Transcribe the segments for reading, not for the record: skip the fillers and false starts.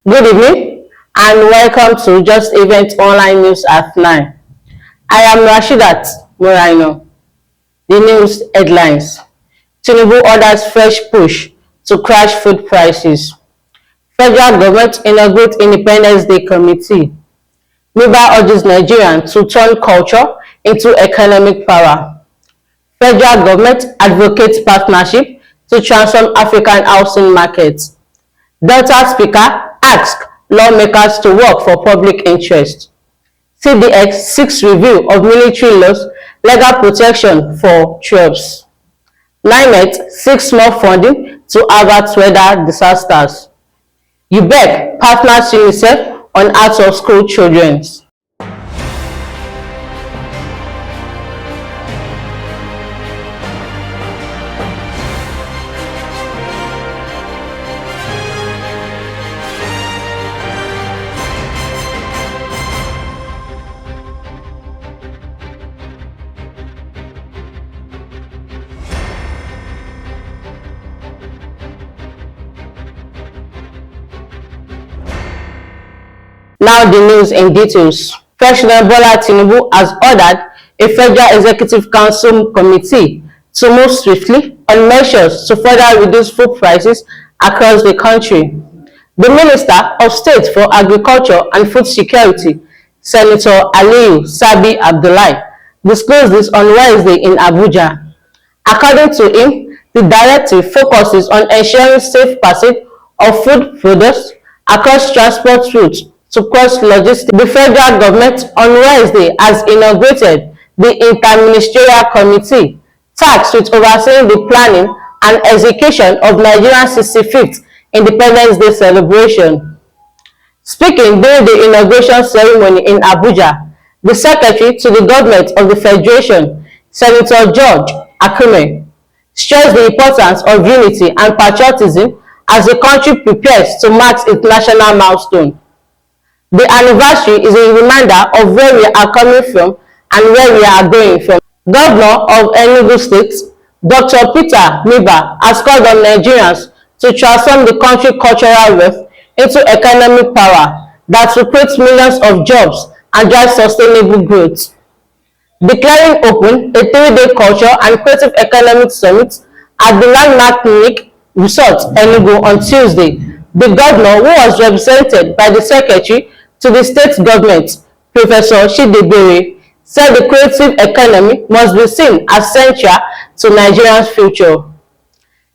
Good evening and welcome to Just Event Online News at 9. I am Rashidat Morino. The news headlines. Tinubu orders fresh push to crash food prices. Federal government inaugurates Independence Day Committee. Mbah urges Nigerians to turn culture into economic power. Federal government advocates partnership to transform African housing markets. Delta Speaker asks lawmakers to work for public interest. CDX seeks review of military laws, legal protection for troops. NiMet seeks more funding to avert weather disasters. UBEC partners UNICEF on out-of-school children. Now the news in details. President Bola Tinubu has ordered a Federal Executive Council committee to move swiftly on measures to further reduce food prices across the country. The Minister of State for Agriculture and Food Security, Senator Aliyu Sabi Abdullahi, disclosed this on Wednesday in Abuja. According to him, the directive focuses on ensuring safe passage of food products across transport routes to cross logistics. The federal government on Wednesday has inaugurated the Interministerial Committee tasked with overseeing the planning and execution of Nigeria's 65th Independence Day celebration. Speaking during the inauguration ceremony in Abuja, the Secretary to the Government of the Federation, Senator George Akume, stressed the importance of unity and patriotism as the country prepares to mark its national milestone. The anniversary is a reminder of where we are coming from and where we are going from. Governor of Enugu State, Dr. Peter Mbah, has called on Nigerians to transform the country's cultural wealth into economic power that will create millions of jobs and drive sustainable growth. Declaring open a 3-day culture and creative economic summit at the landmark NiMet Resort, Enugu on Tuesday, the governor, who was represented by the Secretary to the state government, Professor Chidebere, said the creative economy must be seen as central to Nigeria's future.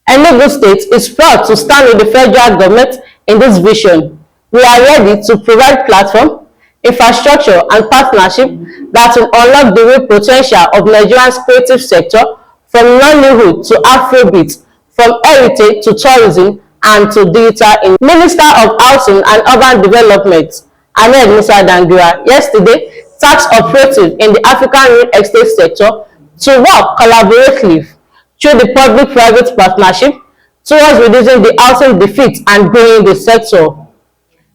Enugu State is proud to stand with the federal government in this vision. We are ready to provide platform, infrastructure, and partnership that will unlock the real potential of Nigeria's creative sector, from Nollywood to Afrobeat, from heritage to tourism and to digital. Minister of Housing and Urban Development, Ahmed Musa Dangira, yesterday tasked operatives in the African real estate sector to work collaboratively through the public-private partnership towards reducing the housing deficit and growing the sector.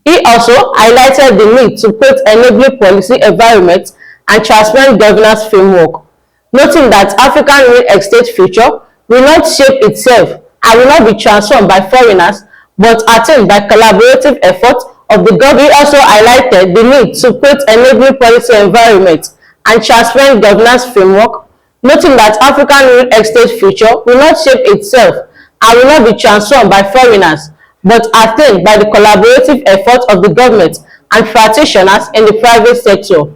He also highlighted the need to create enabling policy environment and transparent governance framework, noting that African real estate future will not shape itself and will not be transformed by foreigners but attained by collaborative effort of the government. He also highlighted the need to create enabling policy environment and transparent governance framework, noting that African real estate future will not shape itself and will not be transformed by foreigners but attained by the collaborative effort of the government and practitioners in the private sector.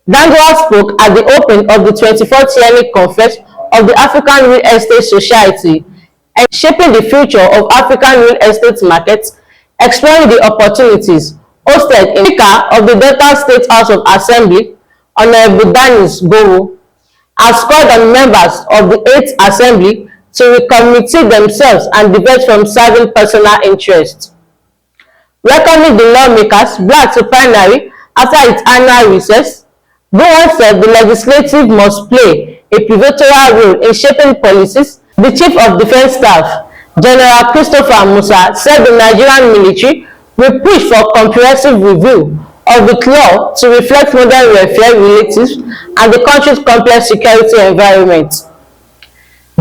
Dangira spoke at the opening of the 24th yearly conference of the African Real Estate Society and shaping the future of African real estate markets, exploring the opportunities, hosted in Speaker of the Delta State House of Assembly, Honorable Danis Gowo, has called on members of the 8th Assembly to recommit themselves and divert from serving personal interests. Welcoming the lawmakers back to plenary after its annual recess, Gowo said the legislative must play a pivotal role in shaping policies. The Chief of Defense Staff, General Christopher Musa, said the Nigerian military will push for comprehensive review of the law to reflect modern welfare relatives and the country's complex security environment.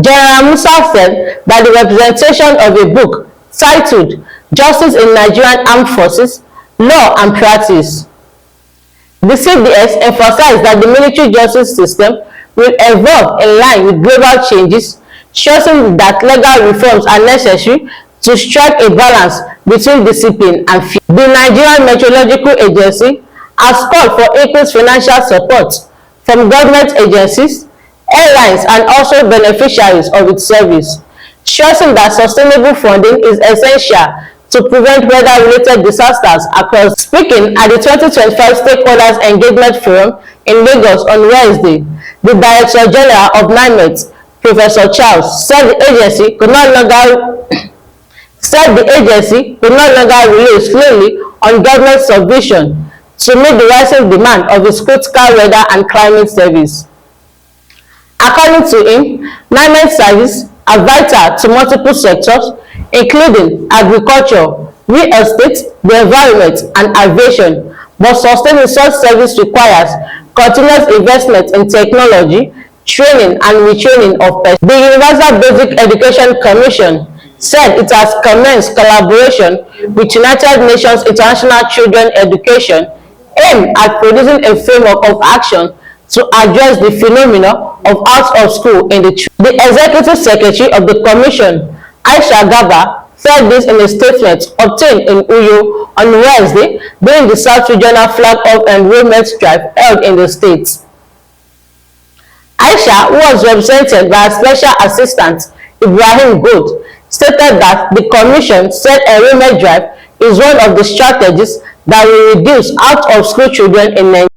General Musa said that the representation of a book titled justice in Nigerian armed forces, law and practice. The CDS emphasized that the military justice system will evolve in line with global changes, stressing that legal reforms are necessary to strike a balance between discipline and fear. The Nigerian Meteorological Agency has called for increased financial support from government agencies, airlines, and also beneficiaries of its service, stressing that sustainable funding is essential to prevent weather-related disasters across. Speaking at the 2025 Stakeholders Engagement Forum in Lagos on Wednesday, the Director General of NiMet, Professor Charles, said the agency could no longer rely solely on government supervision to meet the rising demand of its critical weather and climate service. According to him, NiMet services are vital to multiple sectors, including agriculture, real estate, the environment, and aviation, but sustaining such service requires continuous investment in technology, training, and retraining of personnel. The Universal Basic Education Commission said it has commenced collaboration with United Nations International Children Education, aimed at producing a framework of action to address the phenomenon of out of school in the children. The Executive Secretary of the Commission, Aisha Gaba, said this in a statement obtained in Uyo on Wednesday during the South Regional Flag-Off Enrollment Drive held in the state. Aisha, who was represented by a Special Assistant Ibrahim Gold, stated that the Commission said enrollment drive is one of the strategies that will reduce out-of-school children in Nigeria.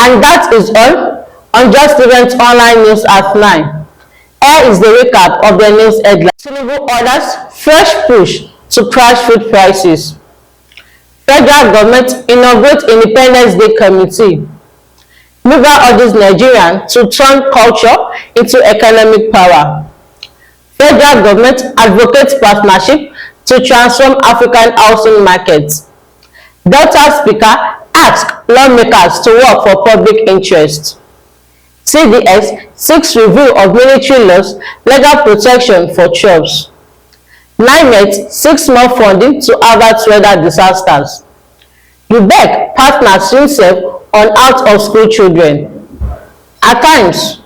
And that is all on Just Events Online News at 9. Here is the recap of the news headlines. Tinubu orders fresh push to crash food prices. Federal government inaugurates Independence Day Committee. Mbah urges Nigerians to turn culture into economic power. Federal government advocates partnership to transform African housing markets. Delta Speaker asks lawmakers to work for public interest. CDS seeks review of military laws, legal protection for troops. NiMet seeks more funding to avert weather disasters. UBEC partners UNICEF on out-of-school children. At times,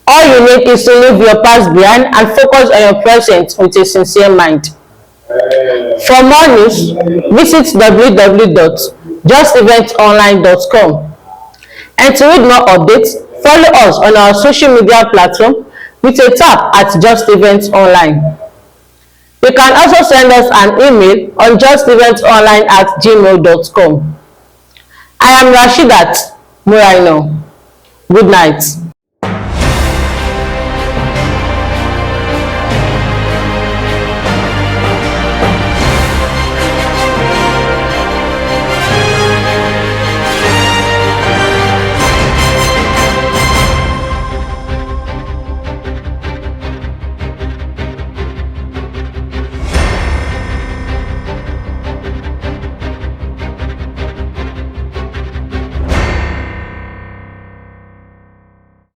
all you need is to leave your past behind and focus on your present with a sincere mind. For more news, visit www.justeventsonline.com. And to read more updates, follow us on our social media platform with a tap at Just Events Online. You can also send us an email on justeventsonline@gmail.com. I am Rashidat Muraino. Good night.